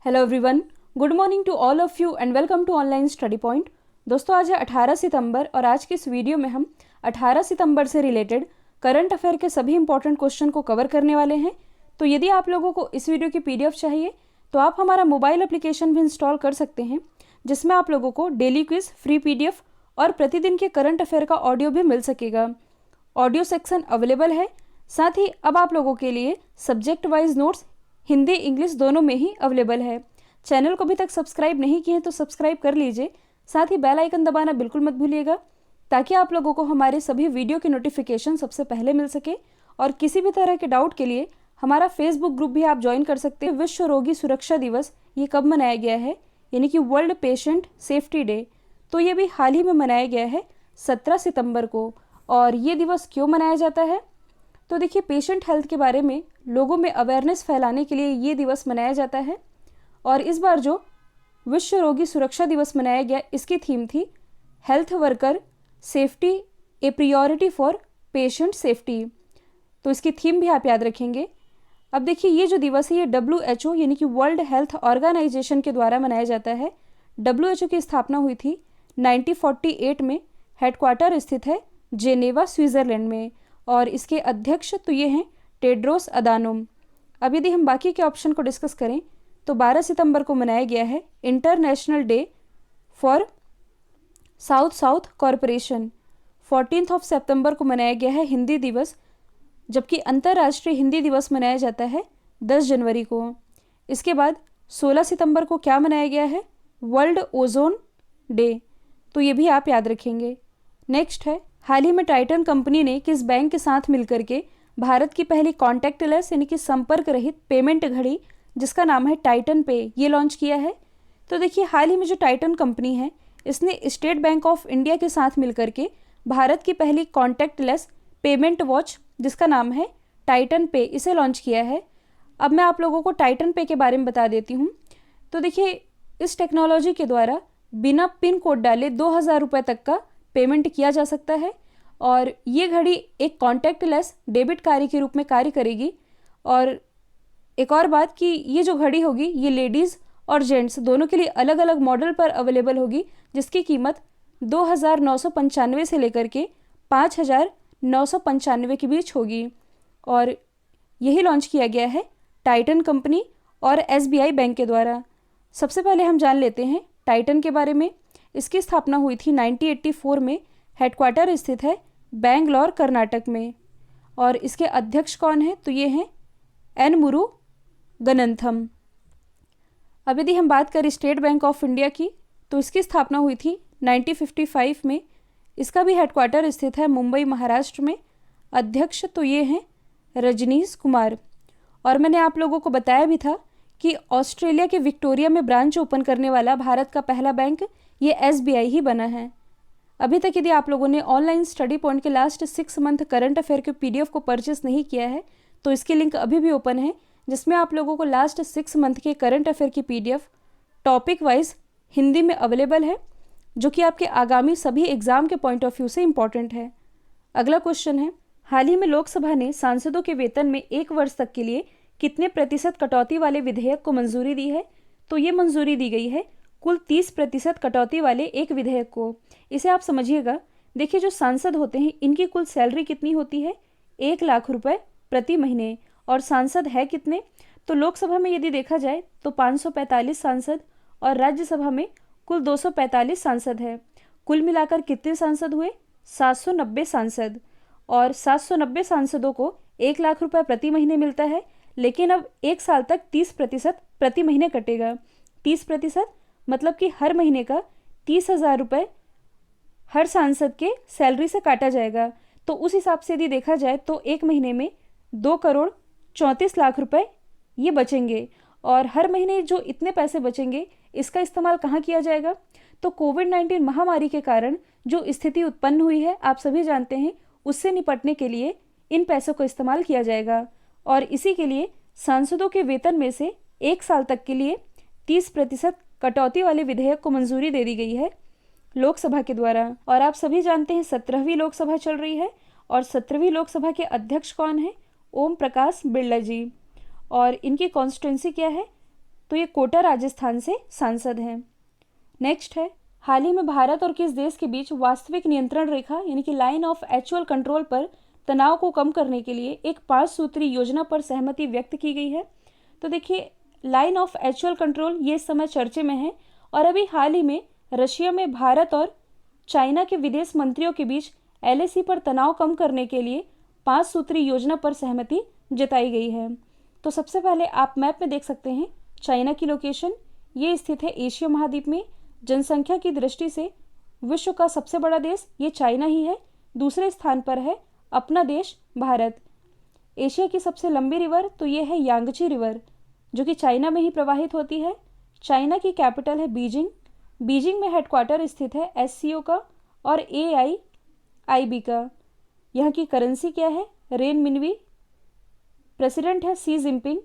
Hello everyone, good morning to all of you and welcome to online study point. दोस्तों, आज है 18 सितंबर और आज की इस वीडियो में हम 18 सितंबर से रिलेटेड करंट अफेयर के सभी इंपॉर्टेंट क्वेश्चन को कवर करने वाले हैं। तो यदि आप लोगों को इस वीडियो की पीडीएफ चाहिए तो आप हमारा मोबाइल एप्लीकेशन भी इंस्टॉल कर सकते हैं, जिसमें आप लोगों को डेली क्विज, फ्री पीडीएफ और प्रतिदिन के करंट अफेयर का ऑडियो भी मिल सकेगा। ऑडियो सेक्शन अवेलेबल है, साथ ही अब आप लोगों के लिए subject wise notes Hindi English दोनों में ही अवेलेबल है। चैनल को अभी तक सब्सक्राइब नहीं किए हैं तो सब्सक्राइब कर लीजिए, साथ ही बेल आइकन दबाना बिल्कुल मत भूलिएगा ताकि आप लोगों को हमारे सभी वीडियो की नोटिफिकेशन सबसे पहले मिल सके। और किसी भी तरह के डाउट के लिए हमारा फेसबुक ग्रुप भी आप ज्वाइन कर सकते हैं। विश्व रोगी सुरक्षा दिवस ये कब मनाया गया है, यानी कि वर्ल्ड पेशेंट सेफ्टी डे, तो ये भी हाल ही में मनाया गया है 17 सितंबर को। और ये दिवस क्यों मनाया जाता है, तो देखिए, पेशेंट हेल्थ के बारे में लोगों में अवेयरनेस फैलाने के लिए ये दिवस मनाया जाता है। और इस बार जो विश्व रोगी सुरक्षा दिवस मनाया गया, इसकी थीम थी health worker safety A priority for patient safety. तो इसकी थीम भी आप याद रखेंगे। अब देखिए, ये जो दिवस है ये WHO यानी कि वर्ल्ड हेल्थ ऑर्गेनाइजेशन के द्वारा मनाया जाता है। WHO की स्थापना हुई थी 1948 में, हेडक्वार्टर स्थित है जेनेवा स्विट्जरलैंड में, और इसके अध्यक्ष तो ये हैं टेड्रोस अदानोम। अब यदि हम बाकी के ऑप्शन को डिस्कस करें तो 12 सितंबर को मनाया गया है international day for south south corporation. 14 सितंबर को मनाया गया है हिंदी दिवस, जबकि अंतर्राष्ट्रीय हिंदी दिवस मनाया जाता है 10 जनवरी को। इसके बाद 16 सितंबर को क्या मनाया गया है, वर्ल्ड ओजोन डे, तो ये भी आप याद रखेंगे। नेक्स्ट है, हाल ही में टाइटन कंपनी ने किस बैंक के साथ मिलकर के भारत की पहली कॉन्टैक्टलेस यानी कि संपर्क रहित पेमेंट घड़ी, जिसका नाम है टाइटन पे, ये लॉन्च किया है। तो देखिए, हाल ही में जो टाइटन कंपनी है इसने स्टेट बैंक ऑफ इंडिया के साथ मिलकर के भारत की पहली कॉन्टैक्टलेस पेमेंट वॉच, जिसका नाम है टाइटन पे, इसे लॉन्च किया है। अब मैं आप लोगों को टाइटन पे के बारे में बता देती हूँ। तो देखिए, इस टेक्नोलॉजी के द्वारा बिना पिन कोड डाले 2000 रुपये तक का पेमेंट किया जा सकता है। और ये घड़ी एक कॉन्टैक्टलेस डेबिट कार्ड के रूप में कार्य करेगी। और एक और बात कि ये जो घड़ी होगी ये लेडीज़ और जेंट्स दोनों के लिए अलग अलग मॉडल पर अवेलेबल होगी, जिसकी कीमत 2995 से लेकर के 5995 के बीच होगी। और यही लॉन्च किया गया है टाइटन कंपनी और SBI बैंक के द्वारा। सबसे पहले हम जान लेते हैं टाइटन के बारे में। इसकी स्थापना हुई थी 1984 में, हेडक्वार्टर स्थित है बेंगलोर कर्नाटक में। और इसके अध्यक्ष कौन है, तो ये हैं एन मुरुगनंथम। अब यदि हम बात करें स्टेट बैंक ऑफ इंडिया की, तो इसकी स्थापना हुई थी 1955 में। इसका भी हेडक्वार्टर स्थित है मुंबई महाराष्ट्र में। अध्यक्ष तो ये हैं रजनीश कुमार। और मैंने आप लोगों को बताया भी था कि ऑस्ट्रेलिया के विक्टोरिया में ब्रांच ओपन करने वाला भारत का पहला बैंक ये SBI ही बना है। अभी तक यदि आप लोगों ने ऑनलाइन स्टडी पॉइंट के लास्ट 6 मंथ करंट अफेयर के PDF को परचेस नहीं किया है तो इसकी लिंक अभी भी ओपन है, जिसमें आप लोगों को लास्ट 6 मंथ के करंट अफेयर की PDF टॉपिक वाइज हिंदी में अवेलेबल है, जो कि आपके आगामी सभी एग्जाम के पॉइंट ऑफ व्यू से इम्पॉर्टेंट है। अगला क्वेश्चन है, हाल ही में लोकसभा ने सांसदों के वेतन में 1 वर्ष तक के लिए कितने प्रतिशत कटौती वाले विधेयक को मंजूरी दी है, तो ये मंजूरी दी गई है कुल 30% कटौती वाले एक विधेयक को। इसे आप समझिएगा। देखिए, जो सांसद होते हैं इनकी कुल सैलरी कितनी होती है, 1 लाख रुपए प्रति महीने। और सांसद है कितने, तो लोकसभा में यदि देखा जाए तो 545 सांसद और राज्यसभा में कुल 245 सांसद है। कुल मिलाकर कितने सांसद हुए, 790 सांसद। और 790 सांसदों को 1 लाख रुपए प्रति महीने मिलता है, लेकिन अब 1 साल तक 30% प्रति महीने कटेगा। 30% मतलब कि हर महीने का 30,000 रुपये हर सांसद के सैलरी से काटा जाएगा। तो उस हिसाब से यदि देखा जाए तो एक महीने में 2,34,00,00,000 रुपये ये बचेंगे। और हर महीने जो इतने पैसे बचेंगे इसका इस्तेमाल कहाँ किया जाएगा, तो कोविड-19 महामारी के कारण जो स्थिति उत्पन्न हुई है आप सभी जानते हैं, उससे निपटने के लिए इन पैसों का इस्तेमाल किया जाएगा। और इसी के लिए सांसदों के वेतन में से 1 साल तक के लिए 30% कटौती वाले विधेयक को मंजूरी दे दी गई है लोकसभा के द्वारा। और आप सभी जानते हैं 17वीं लोकसभा चल रही है और 17वीं लोकसभा के अध्यक्ष कौन है, ओम प्रकाश बिरला जी। और इनकी कॉन्स्टिट्यूंसी क्या है, तो ये कोटा राजस्थान से सांसद हैं। नेक्स्ट है, हाल ही में भारत और किस देश के बीच वास्तविक नियंत्रण रेखा यानी कि लाइन ऑफ एक्चुअल कंट्रोल पर तनाव को कम करने के लिए एक 5 सूत्री योजना पर सहमति व्यक्त की गई है। तो देखिए, लाइन ऑफ एक्चुअल कंट्रोल ये इस समय चर्चे में है और अभी हाल ही में रशिया में भारत और चाइना के विदेश मंत्रियों के बीच LAC पर तनाव कम करने के लिए 5 सूत्री योजना पर सहमति जताई गई है। तो सबसे पहले आप मैप में देख सकते हैं चाइना की लोकेशन, ये स्थित है एशिया महाद्वीप में। जनसंख्या की दृष्टि से विश्व का सबसे बड़ा देश ये चाइना ही है। दूसरे स्थान पर है अपना देश भारत। एशिया की सबसे लंबी रिवर तो ये है यांगची रिवर, जो कि चाइना में ही प्रवाहित होती है। चाइना की कैपिटल है बीजिंग। बीजिंग में हेडक्वार्टर स्थित है SCO का और AIIB का। यहाँ की करेंसी क्या है? रेन मिनवी। प्रेसिडेंट है सी जिनपिंग।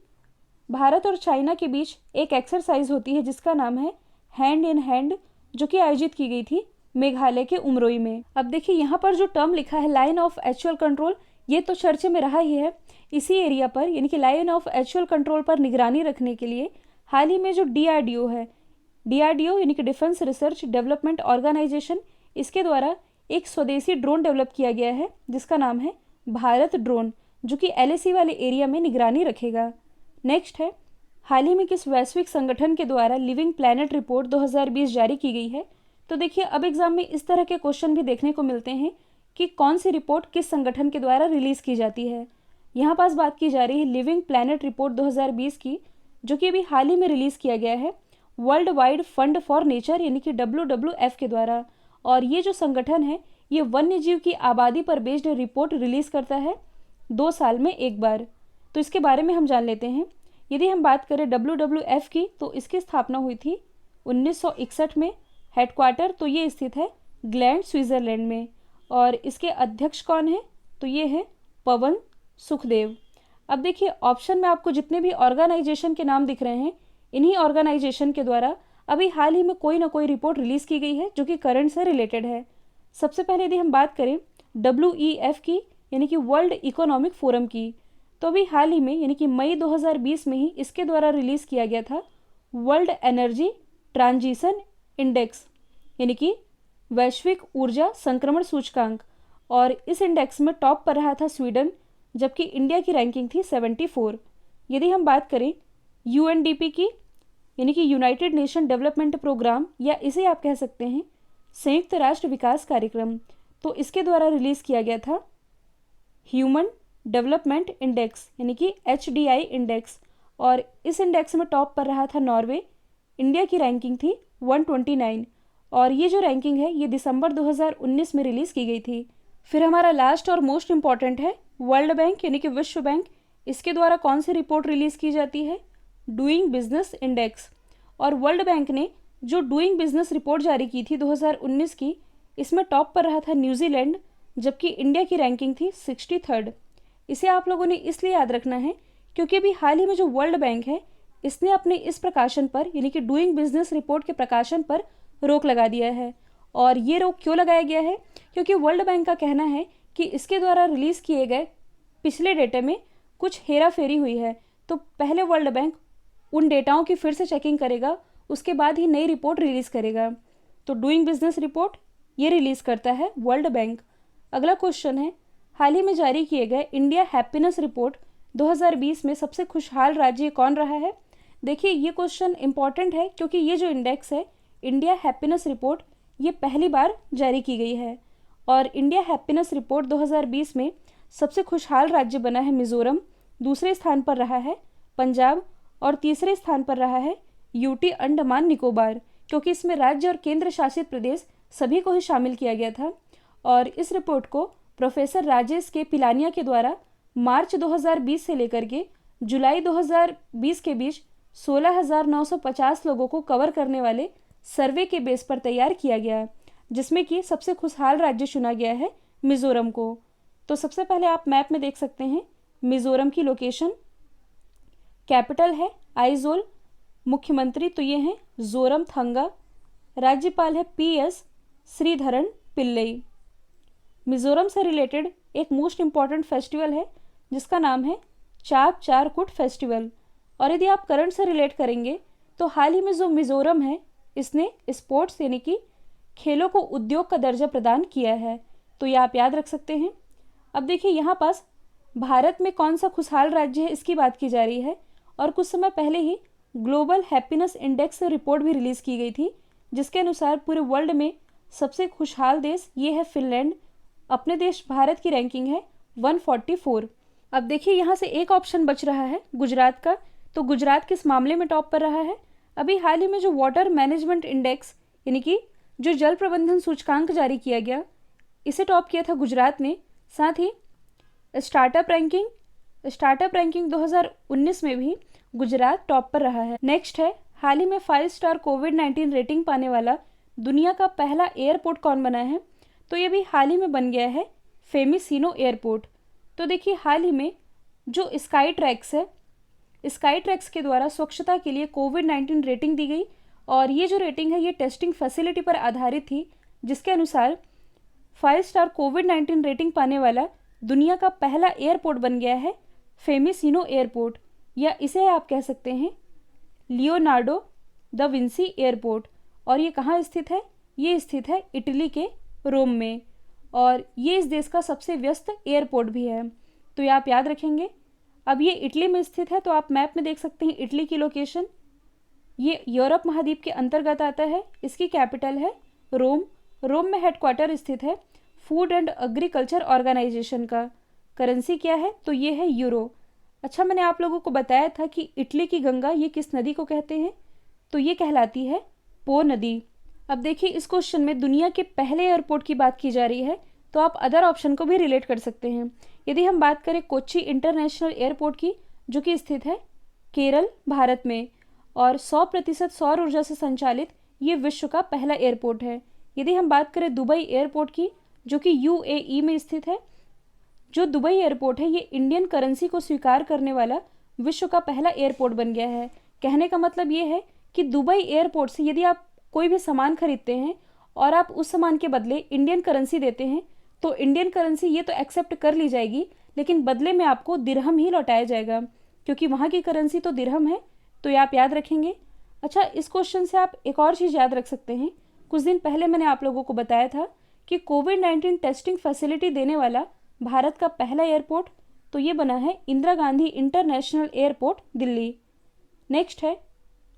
भारत और चाइना के बीच एक एक्सरसाइज होती है जिसका नाम है हैंड इन हैंड, जो कि आयोजित की गई थी मेघालय के उमरोई में। अब देखिए, यहाँ पर जो टर्म लिखा है लाइन ऑफ एक्चुअल कंट्रोल, ये तो चर्चे में रहा ही है। इसी एरिया पर यानी कि लाइन ऑफ एक्चुअल कंट्रोल पर निगरानी रखने के लिए हाल ही में जो DRDO है, DRDO यानी कि डिफेंस रिसर्च डेवलपमेंट ऑर्गेनाइजेशन, इसके द्वारा एक स्वदेशी ड्रोन डेवलप किया गया है जिसका नाम है भारत ड्रोन, जो कि LAC वाले एरिया में निगरानी रखेगा। नेक्स्ट है, हाल ही में किस वैश्विक संगठन के द्वारा लिविंग प्लैनेट रिपोर्ट 2020 जारी की गई है? तो देखिए, अब एग्जाम में इस तरह के क्वेश्चन भी देखने को मिलते हैं कि कौन सी रिपोर्ट किस संगठन के द्वारा रिलीज की जाती है। यहाँ पास बात की जा रही है लिविंग प्लैनेट रिपोर्ट 2020 की, जो कि अभी हाल ही में रिलीज किया गया है world wide fund for nature यानी कि WWF के द्वारा। और ये जो संगठन है ये वन्य जीव की आबादी पर बेस्ड रिपोर्ट रिलीज करता है 2 साल में एक बार। तो इसके बारे में हम जान लेते हैं। यदि हम बात करें WWF की, तो इसकी स्थापना हुई थी 1961 में। हेडक्वार्टर तो ये स्थित है ग्लैंड स्विट्जरलैंड में। और इसके अध्यक्ष कौन है? तो ये है पवन सुखदेव। अब देखिए, ऑप्शन में आपको जितने भी ऑर्गेनाइजेशन के नाम दिख रहे हैं, इन्हीं ऑर्गेनाइजेशन के द्वारा अभी हाल ही में कोई ना कोई रिपोर्ट रिलीज की गई है जो कि करंट से रिलेटेड है। सबसे पहले यदि हम बात करें WEF की यानी कि वर्ल्ड इकोनॉमिक फोरम की, तो अभी हाल ही में यानी कि मई 2020 में ही इसके द्वारा रिलीज किया गया था वर्ल्ड एनर्जी ट्रांजिशन इंडेक्स यानी कि वैश्विक ऊर्जा संक्रमण सूचकांक। और इस इंडेक्स में टॉप पर रहा था स्वीडन, जबकि इंडिया की रैंकिंग थी 74। यदि हम बात करें UNDP की यानी कि यूनाइटेड नेशन डेवलपमेंट प्रोग्राम, या इसे आप कह सकते हैं संयुक्त राष्ट्र विकास कार्यक्रम, तो इसके द्वारा रिलीज किया गया था ह्यूमन डेवलपमेंट इंडेक्स यानी कि HDI इंडेक्स। और इस इंडेक्स में टॉप पर रहा था नॉर्वे। इंडिया की रैंकिंग थी 129 और ये जो रैंकिंग है ये दिसंबर 2019 में रिलीज़ की गई थी। फिर हमारा लास्ट और मोस्ट इम्पॉर्टेंट है वर्ल्ड बैंक यानी कि विश्व बैंक। इसके द्वारा कौन सी रिपोर्ट रिलीज़ की जाती है? Doing business index. और वर्ल्ड बैंक ने जो डूइंग बिजनेस रिपोर्ट जारी की थी 2019 की, इसमें टॉप पर रहा था न्यूजीलैंड, जबकि इंडिया की रैंकिंग थी 63rd। इसे आप लोगों ने इसलिए याद रखना है क्योंकि अभी हाल ही में जो वर्ल्ड बैंक है इसने अपने इस प्रकाशन पर यानी कि डूइंग बिजनेस रिपोर्ट के प्रकाशन पर रोक लगा दिया है। और ये रोक क्यों लगाया गया है? क्योंकि वर्ल्ड बैंक का कहना है कि इसके द्वारा रिलीज़ किए गए पिछले डेटा में कुछ हेरा फेरी हुई है, तो पहले वर्ल्ड बैंक उन डेटाओं की फिर से चेकिंग करेगा, उसके बाद ही नई रिपोर्ट रिलीज़ करेगा। तो डूइंग बिजनेस रिपोर्ट ये रिलीज़ करता है वर्ल्ड बैंक। अगला क्वेश्चन है, हाल ही में जारी किए गए इंडिया हैप्पीनेस रिपोर्ट 2020 में सबसे खुशहाल राज्य कौन रहा है? देखिए, ये क्वेश्चन इंपॉर्टेंट है क्योंकि ये जो इंडेक्स है इंडिया हैप्पीनेस रिपोर्ट, ये पहली बार जारी की गई है। और इंडिया हैप्पीनेस रिपोर्ट 2020 में सबसे खुशहाल राज्य बना है मिजोरम, दूसरे स्थान पर रहा है पंजाब और तीसरे स्थान पर रहा है UT अंडमान निकोबार, क्योंकि इसमें राज्य और केंद्र शासित प्रदेश सभी को ही शामिल किया गया था। और इस रिपोर्ट को प्रोफेसर राजेश के पिलानिया के द्वारा मार्च 2020 से लेकर के जुलाई 2020 के बीच 16,950 लोगों को कवर करने वाले सर्वे के बेस पर तैयार किया गया, जिसमें कि सबसे खुशहाल राज्य चुना गया है मिजोरम को। तो सबसे पहले आप मैप में देख सकते हैं मिजोरम की लोकेशन। कैपिटल है आइजोल, मुख्यमंत्री तो ये हैं जोरमथंगा, राज्यपाल है PS श्रीधरन पिल्लई। मिजोरम से रिलेटेड एक मोस्ट इम्पॉर्टेंट फेस्टिवल है जिसका नाम है चाप चार कुट फेस्टिवल। और यदि आप करंट से रिलेट करेंगे तो हाल ही में जो मिजोरम है इसने स्पोर्ट्स यानी कि खेलों को उद्योग का दर्जा प्रदान किया है, तो ये आप याद रख सकते हैं। अब देखिए यहाँ पास भारत में कौन सा खुशहाल राज्य है इसकी बात की जा रही है, और कुछ समय पहले ही ग्लोबल हैप्पीनेस इंडेक्स रिपोर्ट भी रिलीज़ की गई थी, जिसके अनुसार पूरे वर्ल्ड में सबसे खुशहाल देश ये है फिनलैंड। अपने देश भारत की रैंकिंग है 144। अब देखिए यहाँ से एक ऑप्शन बच रहा है गुजरात का, तो गुजरात किस मामले में टॉप पर रहा है? अभी हाल ही में जो वाटर मैनेजमेंट इंडेक्स यानी कि जो जल प्रबंधन सूचकांक जारी किया गया, इसे टॉप किया था गुजरात ने। साथ ही स्टार्टअप रैंकिंग 2019 में भी गुजरात टॉप पर रहा है। नेक्स्ट है, हाल ही में 5 स्टार कोविड-19 रेटिंग पाने वाला दुनिया का पहला एयरपोर्ट कौन बना है? तो ये भी हाल ही में बन गया है फेमिसिनो एयरपोर्ट। तो देखिए हाल ही में जो स्काई ट्रैक्स के द्वारा स्वच्छता के लिए कोविड-19 रेटिंग दी गई, और ये जो रेटिंग है ये टेस्टिंग फैसिलिटी पर आधारित थी, जिसके अनुसार 5 स्टार कोविड-19 रेटिंग पाने वाला दुनिया का पहला एयरपोर्ट बन गया है फेमिसिनो एयरपोर्ट, या इसे आप कह सकते हैं लियोनार्डो द विंसी एयरपोर्ट। और ये कहाँ स्थित है? ये स्थित है इटली के रोम में, और ये इस देश का सबसे व्यस्त एयरपोर्ट भी है, तो ये आप याद रखेंगे। अब ये इटली में स्थित है, तो आप मैप में देख सकते हैं इटली की लोकेशन। ये यूरोप महाद्वीप के अंतर्गत आता है। इसकी कैपिटल है रोम। रोम में हेडक्वार्टर स्थित है फूड एंड एग्रीकल्चर ऑर्गेनाइजेशन का। करेंसी क्या है? तो ये है यूरो। अच्छा, मैंने आप लोगों को बताया था कि इटली की गंगा ये किस नदी को कहते हैं? तो ये कहलाती है पो नदी। अब देखिए इस क्वेश्चन में दुनिया के पहले एयरपोर्ट की बात की जा रही है, तो आप अदर ऑप्शन को भी रिलेट कर सकते हैं। यदि हम बात करें कोच्चि इंटरनेशनल एयरपोर्ट की, जो कि स्थित है केरल भारत में, और 100% सौर ऊर्जा से संचालित ये विश्व का पहला एयरपोर्ट है। यदि हम बात करें दुबई एयरपोर्ट की, जो कि यूएई में स्थित है, जो दुबई एयरपोर्ट है ये इंडियन करेंसी को स्वीकार करने वाला विश्व का पहला एयरपोर्ट बन गया है। कहने का मतलब ये है कि दुबई एयरपोर्ट से यदि आप कोई भी सामान खरीदते हैं और आप उस सामान के बदले इंडियन करेंसी देते हैं, तो इंडियन करेंसी ये तो एक्सेप्ट कर ली जाएगी, लेकिन बदले में आपको दिरहम ही लौटाया जाएगा, क्योंकि वहाँ की करेंसी तो दिरहम है, तो ये आप याद रखेंगे। अच्छा, इस क्वेश्चन से आप एक और चीज़ याद रख सकते हैं। कुछ दिन पहले मैंने आप लोगों को बताया था कि कोविड-19 टेस्टिंग फैसिलिटी देने वाला भारत का पहला एयरपोर्ट, तो ये बना है Indira Gandhi international airport Delhi. Next है,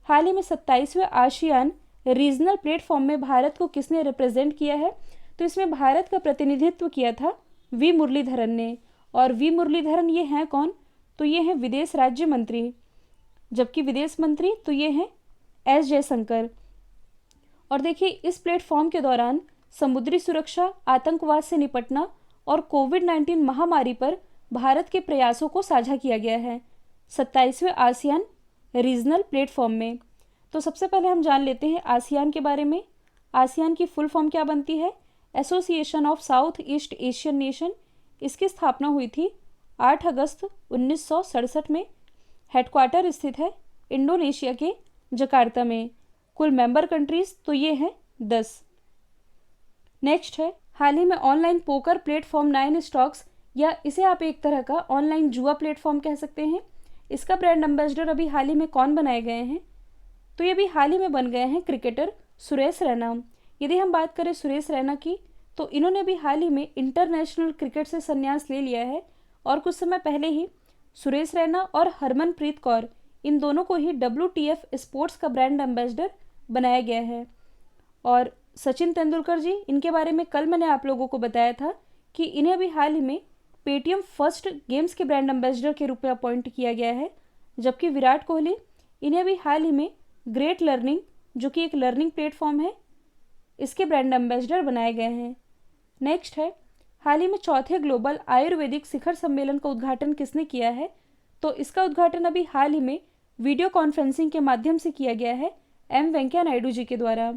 हाल ही में 27वें आसियान रीजनल प्लेटफॉर्म में भारत को किसने रिप्रेजेंट किया है? तो इसमें भारत का प्रतिनिधित्व किया था वी मुरलीधरन ने। और वी मुरलीधरन ये हैं कौन? तो ये हैं विदेश राज्य मंत्री, जबकि विदेश मंत्री तो ये हैं एस जयशंकर। और देखिए इस प्लेटफॉर्म के दौरान समुद्री सुरक्षा, आतंकवाद से निपटना और कोविड-19 महामारी पर भारत के प्रयासों को साझा किया गया है 27वें आसियान रीजनल प्लेटफॉर्म में। तो सबसे पहले हम जान लेते हैं आसियान के बारे में। आसियान की फुल फॉर्म क्या बनती है? Association of south east Asian nation. इसकी स्थापना हुई थी 8 अगस्त 1967 में। हेडक्वार्टर स्थित है इंडोनेशिया के जकार्ता में। कुल मेंबर कंट्रीज तो ये हैं 10। नेक्स्ट है, हाल ही में ऑनलाइन पोकर प्लेटफॉर्म 9 स्टॉक्स, या इसे आप एक तरह का ऑनलाइन जुआ प्लेटफॉर्म कह सकते हैं, इसका ब्रांड एम्बेसडर अभी हाल ही में कौन बनाए गए हैं? तो ये भी हाल ही में बन गए हैं क्रिकेटर सुरेश रैना। यदि हम बात करें सुरेश रैना की, तो इन्होंने भी हाल ही में इंटरनेशनल क्रिकेट से संन्यास ले लिया है, और कुछ समय पहले ही सुरेश रैना और हरमनप्रीत कौर, इन दोनों को ही WTF स्पोर्ट्स का ब्रांड एम्बेसडर बनाया गया है। और सचिन तेंदुलकर जी, इनके बारे में कल मैंने आप लोगों को बताया था कि इन्हें अभी हाल ही में पेटीएम फर्स्ट गेम्स के ब्रांड एम्बेसडर के रूप में अपॉइंट किया गया है, जबकि विराट कोहली, इन्हें भी हाल ही में ग्रेट लर्निंग, जो कि एक लर्निंग प्लेटफॉर्म है, इसके ब्रांड एम्बेसडर बनाए गए हैं। नेक्स्ट है, हाल ही में चौथे ग्लोबल आयुर्वेदिक शिखर सम्मेलन का उद्घाटन किसने किया है? तो इसका उद्घाटन अभी हाल ही में वीडियो कॉन्फ्रेंसिंग के माध्यम से किया गया है एम वेंकैया नायडू जी के द्वारा।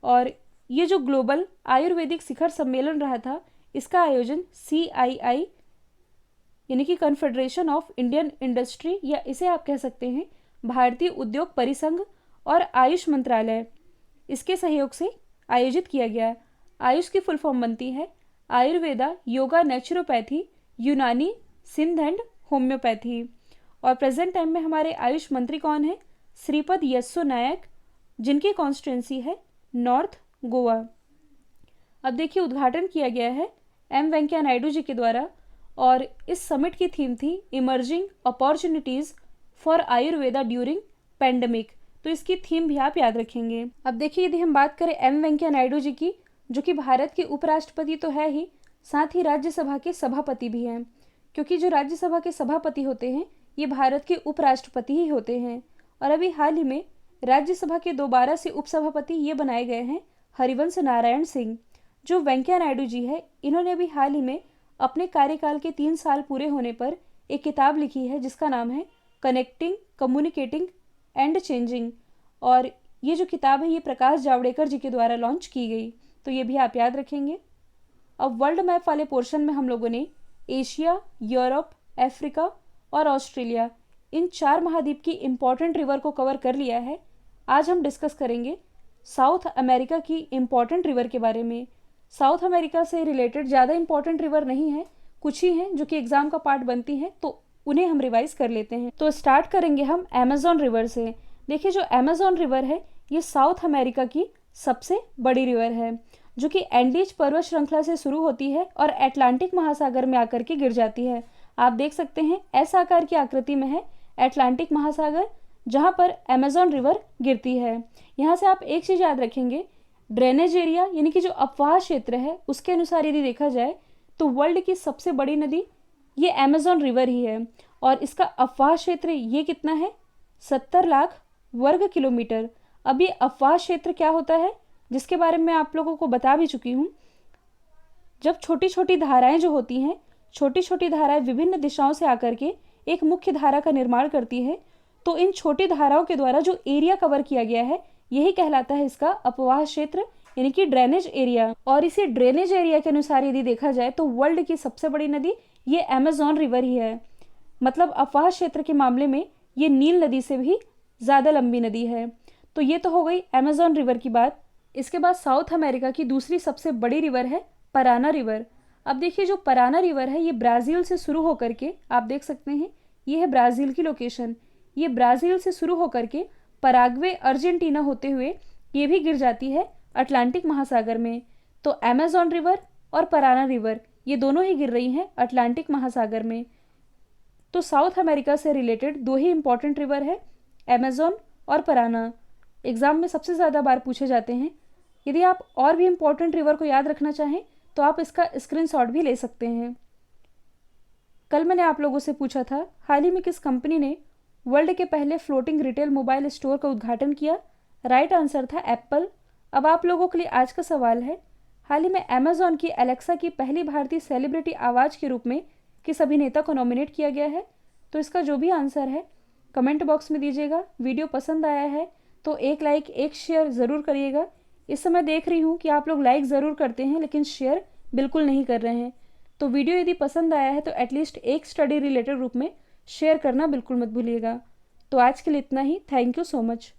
और ये जो ग्लोबल आयुर्वेदिक शिखर सम्मेलन रहा था, इसका आयोजन CII यानी कि कन्फेडरेशन ऑफ इंडियन इंडस्ट्री, या इसे आप कह सकते हैं भारतीय उद्योग परिसंघ और आयुष मंत्रालय, इसके सहयोग से आयोजित किया गया। आयुष की फुल फॉर्म बनती है आयुर्वेदा, योगा, नेचुरोपैथी, यूनानी, सिंध एंड होम्योपैथी। और प्रेजेंट टाइम में हमारे आयुष मंत्री कौन है? श्रीपद यस्सो नायक, जिनकी कॉन्स्टिट्यूंसी है नॉर्थ गोवा। अब देखिए उद्घाटन किया गया है एम वेंकैया नायडू जी के द्वारा और इस समिट की थीम थी emerging opportunities for Ayurveda during pandemic. तो इसकी थीम भी आप याद रखेंगे। अब देखिए यदि हम बात करें एम वेंकैया नायडू जी की, जो कि भारत के उपराष्ट्रपति तो है ही, साथ ही राज्यसभा के सभापति भी हैं, क्योंकि जो राज्यसभा के सभापति होते हैं ये भारत के उपराष्ट्रपति ही होते हैं। और अभी हाल ही में राज्यसभा के दोबारा से उपसभापति ये बनाए गए हैं हरिवंश नारायण सिंह। जो वेंकैया नायडू जी है, इन्होंने अभी हाल ही में अपने कार्यकाल के 3 साल पूरे होने पर एक किताब लिखी है जिसका नाम है कनेक्टिंग, कम्युनिकेटिंग एंड चेंजिंग। और ये जो किताब है ये प्रकाश जावड़ेकर जी के द्वारा लॉन्च की गई, तो ये भी आप याद रखेंगे। अब वर्ल्ड मैप वाले पोर्शन में हम लोगों ने एशिया, यूरोप, अफ्रीका और ऑस्ट्रेलिया, इन 4 महाद्वीप की इम्पॉर्टेंट रिवर को कवर कर लिया है। आज हम डिस्कस करेंगे साउथ अमेरिका की इम्पॉर्टेंट रिवर के बारे में। साउथ अमेरिका से रिलेटेड ज़्यादा इम्पॉर्टेंट रिवर नहीं है, कुछ ही हैं जो कि एग्जाम का पार्ट बनती हैं, तो उन्हें हम रिवाइज कर लेते हैं। तो स्टार्ट करेंगे हम अमेजॉन रिवर से। देखिए जो अमेजॉन रिवर है ये साउथ अमेरिका की सबसे बड़ी रिवर है, जो कि एंडीज पर्वत श्रृंखला से शुरू होती है और अटलांटिक महासागर में आकर के गिर जाती है। आप देख सकते हैं एस आकार की आकृति में है अटलांटिक महासागर, जहाँ पर अमेजॉन रिवर गिरती है। यहाँ से आप एक चीज़ याद रखेंगे, ड्रेनेज एरिया यानी कि जो अपवाह क्षेत्र है उसके अनुसार यदि देखा जाए तो वर्ल्ड की सबसे बड़ी नदी ये अमेजॉन रिवर ही है। और इसका अपवाह क्षेत्र ये कितना है, 70 लाख वर्ग किलोमीटर। अब ये अपवाह क्षेत्र क्या होता है जिसके बारे में आप लोगों को बता भी चुकी हूँ। जब छोटी छोटी धाराएं जो होती हैं, छोटी छोटी धाराएं विभिन्न दिशाओं से आकर के एक मुख्य धारा का निर्माण करती है, तो इन छोटी धाराओं के द्वारा जो एरिया कवर किया गया है यही कहलाता है इसका अपवाह क्षेत्र यानी कि ड्रेनेज एरिया। और इसी ड्रेनेज एरिया के अनुसार यदि देखा जाए तो वर्ल्ड की सबसे बड़ी नदी ये अमेजॉन रिवर ही है। मतलब अपवाह क्षेत्र के मामले में ये नील नदी से भी ज़्यादा लंबी नदी है। तो ये तो हो गई अमेजॉन रिवर की बात। इसके बाद साउथ अमेरिका की दूसरी सबसे बड़ी रिवर है पराना रिवर। अब देखिए जो पराना रिवर है ये ब्राज़ील से शुरू होकर के, आप देख सकते हैं ये है ब्राज़ील की लोकेशन, ये ब्राज़ील से शुरू होकर के पराग्वे, अर्जेंटीना होते हुए ये भी गिर जाती है अटलांटिक महासागर में। तो अमेजॉन रिवर और पराना रिवर ये दोनों ही गिर रही हैं अटलांटिक महासागर में। तो साउथ अमेरिका से रिलेटेड 2 ही इंपॉर्टेंट रिवर है, अमेजॉन और पराना। एग्जाम में सबसे ज़्यादा बार पूछे जाते हैं। यदि आप और भी इंपॉर्टेंट रिवर को याद रखना चाहें तो आप इसका स्क्रीनशॉट भी ले सकते हैं। कल मैंने आप लोगों से पूछा था हाल ही में किस कंपनी ने वर्ल्ड के पहले फ्लोटिंग रिटेल मोबाइल स्टोर का उद्घाटन किया। राइट आंसर था एप्पल। अब आप लोगों के लिए आज का सवाल है, हाल ही में अमेजॉन की एलेक्सा की पहली भारतीय सेलिब्रिटी आवाज़ के रूप में किस अभिनेता को नॉमिनेट किया गया है। तो इसका जो भी आंसर है कमेंट बॉक्स में दीजिएगा। वीडियो पसंद आया है तो एक लाइक, एक शेयर ज़रूर करिएगा। इस समय देख रही हूँ कि आप लोग लाइक ज़रूर करते हैं लेकिन शेयर बिल्कुल नहीं कर रहे हैं। तो वीडियो यदि पसंद आया है तो एटलीस्ट एक स्टडी रिलेटेड रूप में शेयर करना बिल्कुल मत भूलिएगा। तो आज के लिए इतना ही। Thank you so much.